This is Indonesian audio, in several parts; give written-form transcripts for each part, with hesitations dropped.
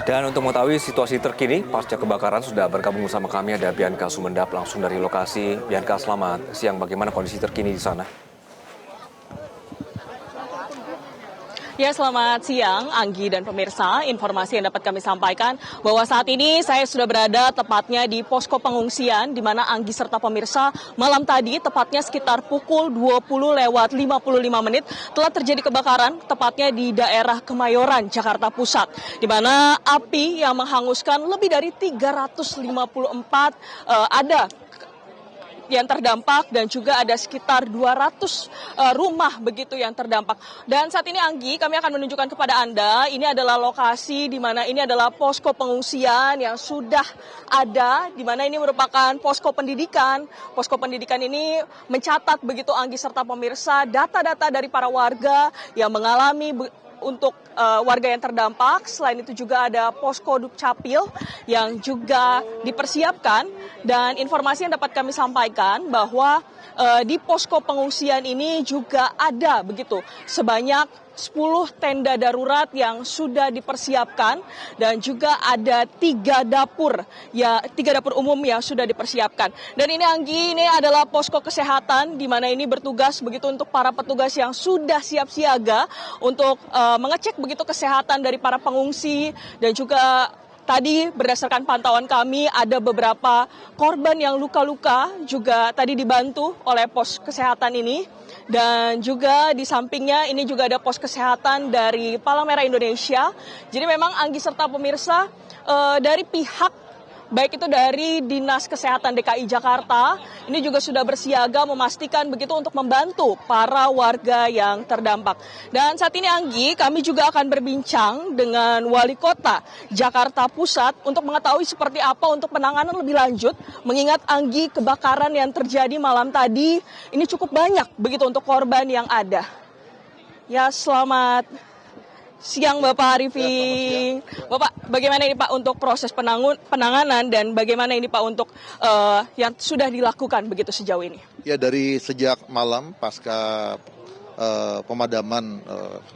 Dan untuk mengetahui situasi terkini pasca kebakaran sudah bergabung bersama kami ada Bianca Sumendap langsung dari lokasi. Bianca, selamat siang. Bagaimana kondisi terkini di sana? Ya, selamat siang Anggi dan pemirsa. Informasi yang dapat kami sampaikan bahwa saat ini saya sudah berada tepatnya di posko pengungsian di mana Anggi serta pemirsa malam tadi tepatnya sekitar pukul 20:55 telah terjadi kebakaran tepatnya di daerah Kemayoran, Jakarta Pusat, di mana api yang menghanguskan lebih dari 354 ada yang terdampak dan juga ada sekitar 200 rumah begitu yang terdampak. Dan saat ini Anggi, kami akan menunjukkan kepada Anda, ini adalah lokasi di mana ini adalah posko pengungsian yang sudah ada, di mana ini merupakan posko pendidikan. Posko pendidikan ini mencatat begitu Anggi serta pemirsa data-data dari para warga yang mengalami untuk warga yang terdampak. Selain itu juga ada posko Dukcapil yang juga dipersiapkan, dan informasi yang dapat kami sampaikan bahwa di posko pengungsian ini juga ada begitu sebanyak 10 tenda darurat yang sudah dipersiapkan dan juga ada 3 dapur umum yang sudah dipersiapkan. Dan ini Anggi, ini adalah posko kesehatan di mana ini bertugas begitu untuk para petugas yang sudah siap siaga untuk mengecek begitu kesehatan dari para pengungsi. Dan juga tadi berdasarkan pantauan kami ada beberapa korban yang luka-luka juga tadi dibantu oleh pos kesehatan ini. Dan juga di sampingnya ini juga ada pos kesehatan dari Palang Merah Indonesia. Jadi memang Anggi serta pemirsa dari pihak baik itu dari Dinas Kesehatan DKI Jakarta, ini juga sudah bersiaga memastikan begitu untuk membantu para warga yang terdampak. Dan saat ini Anggi, kami juga akan berbincang dengan Wali Kota Jakarta Pusat untuk mengetahui seperti apa untuk penanganan lebih lanjut, mengingat Anggi kebakaran yang terjadi malam tadi ini cukup banyak begitu untuk korban yang ada. Ya, selamat siang Bapak Arifin. Bapak, bagaimana ini Pak untuk proses penanganan dan bagaimana ini Pak untuk yang sudah dilakukan begitu sejauh ini? Ya, dari sejak malam pasca pemadaman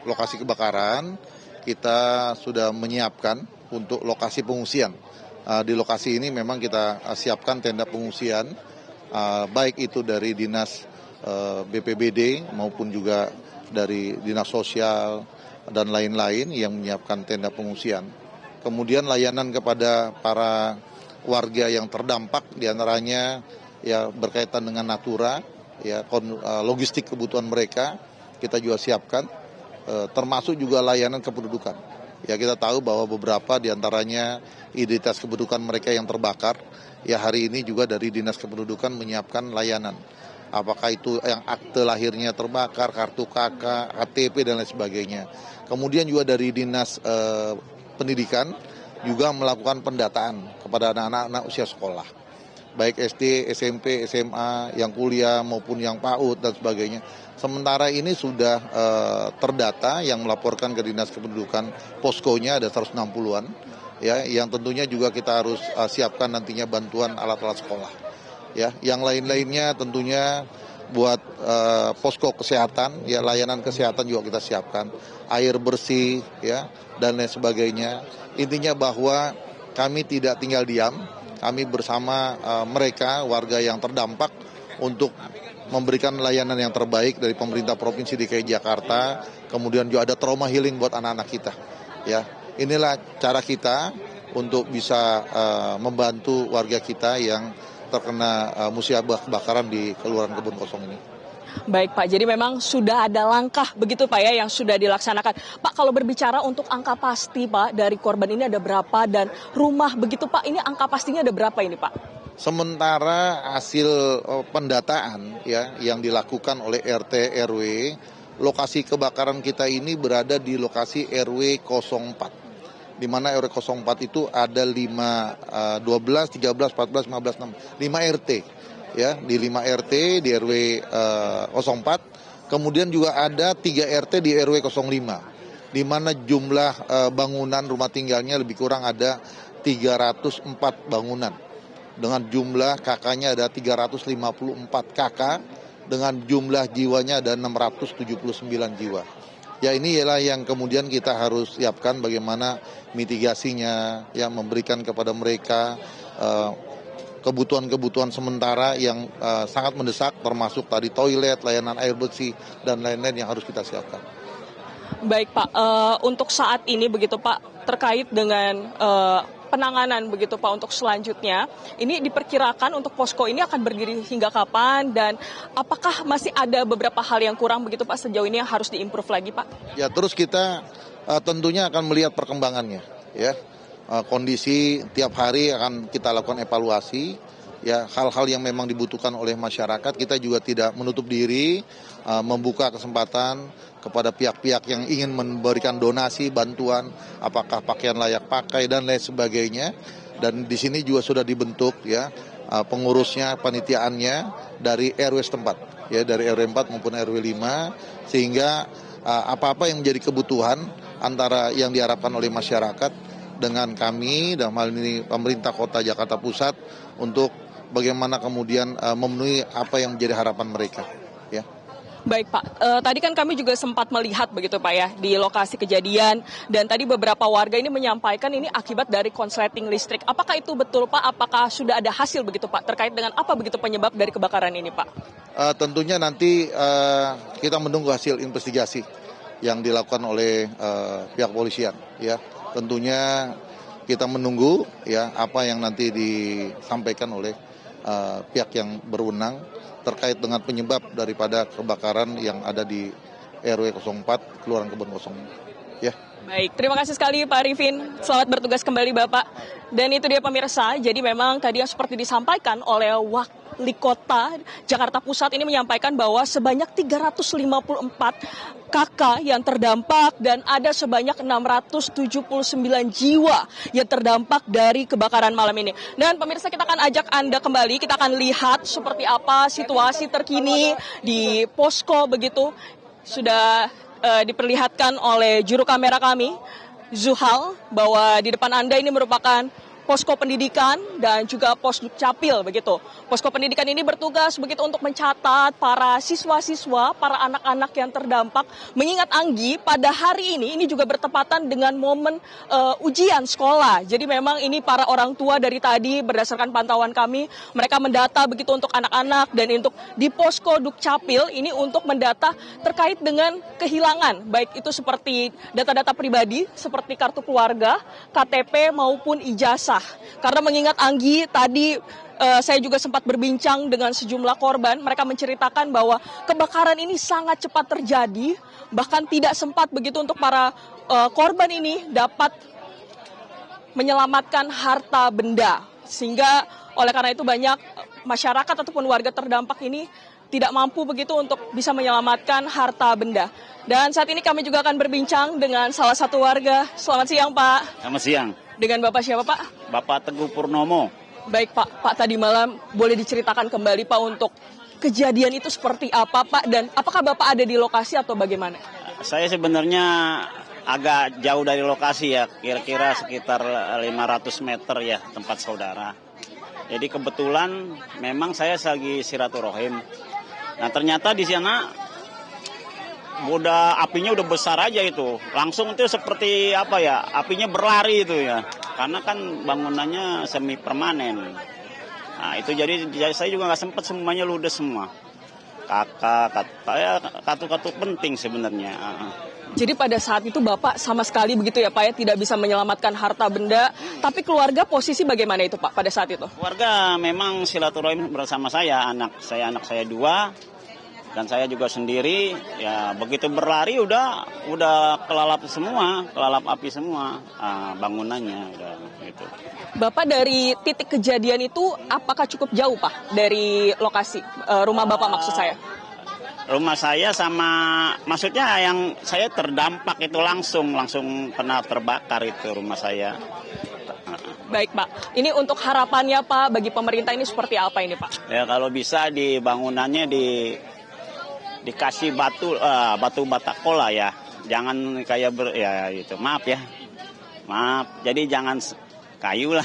lokasi kebakaran, kita sudah menyiapkan untuk lokasi pengungsian. Di lokasi ini memang kita siapkan tenda pengungsian, baik itu dari Dinas BPBD maupun juga dari Dinas Sosial dan lain-lain yang menyiapkan tenda pengungsian. Kemudian layanan kepada para warga yang terdampak, diantaranya ya berkaitan dengan natura, ya logistik kebutuhan mereka kita juga siapkan, termasuk juga layanan kependudukan. Ya, kita tahu bahwa beberapa diantaranya identitas kependudukan mereka yang terbakar, ya hari ini juga dari Dinas Kependudukan menyiapkan layanan. Apakah itu yang akte lahirnya terbakar, kartu KK, KTP dan lain sebagainya. Kemudian juga dari Dinas Pendidikan juga melakukan pendataan kepada anak-anak usia sekolah. Baik SD, SMP, SMA, yang kuliah maupun yang PAUD dan sebagainya. Sementara ini sudah terdata yang melaporkan ke Dinas Kependudukan, poskonya ada 160-an. Ya, yang tentunya juga kita harus siapkan nantinya bantuan alat-alat sekolah. Ya, yang lain-lainnya tentunya buat posko kesehatan, ya layanan kesehatan juga kita siapkan, air bersih, ya dan lain sebagainya. Intinya bahwa kami tidak tinggal diam, kami bersama mereka warga yang terdampak untuk memberikan layanan yang terbaik dari pemerintah Provinsi DKI Jakarta. Kemudian juga ada trauma healing buat anak-anak kita. Ya, inilah cara kita untuk bisa membantu warga kita yang terkena musibah kebakaran di Kelurahan Kebun Kosong ini. Baik Pak, jadi memang sudah ada langkah begitu Pak ya yang sudah dilaksanakan. Pak, kalau berbicara untuk angka pasti Pak dari korban ini ada berapa dan rumah begitu Pak, ini angka pastinya ada berapa ini Pak? Sementara hasil pendataan ya yang dilakukan oleh RT RW, lokasi kebakaran kita ini berada di lokasi RW 04. Di mana RW 04 itu ada 5, 12, 13, 14, 15, 16, 5 RT. Ya, di 5 RT di RW 04, kemudian juga ada 3 RT di RW 05, di mana jumlah bangunan rumah tinggalnya lebih kurang ada 304 bangunan, dengan jumlah KK-nya ada 354 KK, dengan jumlah jiwanya ada 679 jiwa. Ya inilah yang kemudian kita harus siapkan bagaimana mitigasinya, yang memberikan kepada mereka kebutuhan-kebutuhan sementara yang sangat mendesak, termasuk tadi toilet, layanan air bersih, dan lain-lain yang harus kita siapkan. Baik Pak, untuk saat ini begitu Pak, terkait dengan penanganan begitu Pak untuk selanjutnya, ini diperkirakan untuk posko ini akan berdiri hingga kapan dan apakah masih ada beberapa hal yang kurang begitu Pak sejauh ini yang harus diimprove lagi Pak? Ya terus kita tentunya akan melihat perkembangannya, ya kondisi tiap hari akan kita lakukan evaluasi, ya hal-hal yang memang dibutuhkan oleh masyarakat kita juga tidak menutup diri, membuka kesempatan kepada pihak-pihak yang ingin memberikan donasi, bantuan, apakah pakaian layak pakai dan lain sebagainya. Dan di sini juga sudah dibentuk ya pengurusnya, panitiaannya dari RW setempat, ya dari RW 4 maupun RW 5, sehingga apa-apa yang menjadi kebutuhan antara yang diharapkan oleh masyarakat dengan kami, dalam hal ini pemerintah Kota Jakarta Pusat, untuk bagaimana kemudian memenuhi apa yang menjadi harapan mereka. Ya. Baik Pak, tadi kan kami juga sempat melihat begitu Pak ya di lokasi kejadian dan tadi beberapa warga ini menyampaikan ini akibat dari konsleting listrik. Apakah itu betul Pak? Apakah sudah ada hasil begitu Pak terkait dengan apa begitu penyebab dari kebakaran ini Pak? Tentunya nanti kita menunggu hasil investigasi yang dilakukan oleh pihak polisian. Ya, tentunya kita menunggu ya apa yang nanti disampaikan oleh pihak yang berwenang terkait dengan penyebab daripada kebakaran yang ada di RW 04 Kelurahan Kebon Kosong. Ya. Baik, terima kasih sekali Pak Arifin. Selamat bertugas kembali Bapak. Dan itu dia pemirsa, jadi memang tadi yang seperti disampaikan oleh Wali Kota Jakarta Pusat ini menyampaikan bahwa sebanyak 354 kakak yang terdampak dan ada sebanyak 679 jiwa yang terdampak dari kebakaran malam ini. Dan pemirsa kita akan ajak Anda kembali, kita akan lihat seperti apa situasi terkini di posko begitu. Sudah diperlihatkan oleh juru kamera kami, Zuhal, bahwa di depan Anda ini merupakan posko pendidikan dan juga pos Dukcapil begitu. Posko pendidikan ini bertugas begitu untuk mencatat para siswa-siswa, para anak-anak yang terdampak. Mengingat Anggi pada hari ini juga bertepatan dengan momen ujian sekolah. Jadi memang ini para orang tua dari tadi berdasarkan pantauan kami, mereka mendata begitu untuk anak-anak dan untuk di posko Dukcapil ini untuk mendata terkait dengan kehilangan, baik itu seperti data-data pribadi seperti kartu keluarga, KTP maupun ijazah. Karena mengingat Anggi tadi saya juga sempat berbincang dengan sejumlah korban, mereka menceritakan bahwa kebakaran ini sangat cepat terjadi, bahkan tidak sempat begitu untuk para korban ini dapat menyelamatkan harta benda. Sehingga oleh karena itu banyak masyarakat ataupun warga terdampak ini tidak mampu begitu untuk bisa menyelamatkan harta benda. Dan saat ini kami juga akan berbincang dengan salah satu warga. Selamat siang Pak. Selamat siang. Dengan Bapak siapa Pak? Bapak Teguh Purnomo. Baik Pak, tadi malam boleh diceritakan kembali Pak untuk kejadian itu seperti apa Pak dan apakah Bapak ada di lokasi atau bagaimana? Saya sebenarnya agak jauh dari lokasi ya, kira-kira sekitar 500 meter ya tempat saudara. Jadi kebetulan memang saya lagi silaturahim. Nah ternyata di sana apinya udah besar aja itu. Langsung itu seperti apa ya, apinya berlari itu ya. Karena kan bangunannya semi permanen. Nah itu jadi saya juga nggak sempat, semuanya ludes semua. Kartu penting sebenarnya. Jadi pada saat itu Bapak sama sekali begitu ya Pak ya tidak bisa menyelamatkan harta benda. Tapi keluarga posisi bagaimana itu Pak pada saat itu? Keluarga memang silaturahim bersama saya, anak saya 2. Dan saya juga sendiri, ya begitu berlari udah kelalap api semua bangunannya udah gitu. Bapak dari titik kejadian itu apakah cukup jauh Pak dari lokasi rumah Bapak maksud saya? Rumah saya maksudnya yang saya terdampak itu langsung kena terbakar itu rumah saya. Baik Pak, ini untuk harapannya Pak bagi pemerintah ini seperti apa ini Pak? Ya kalau bisa di bangunannya dikasih batu batakola ya, jangan kayak maaf. Jadi jangan kayu lah,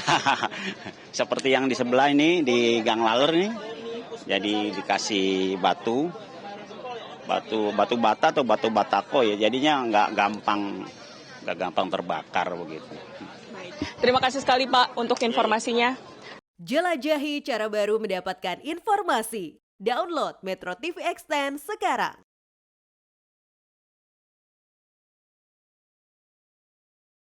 seperti yang di sebelah ini di Gang Laler nih, jadi dikasih batu batu bata atau batu batako ya, jadinya nggak gampang terbakar begitu. Baik. Terima kasih sekali Pak untuk informasinya. Jelajahi cara baru mendapatkan informasi. Download Metro TV Extend sekarang.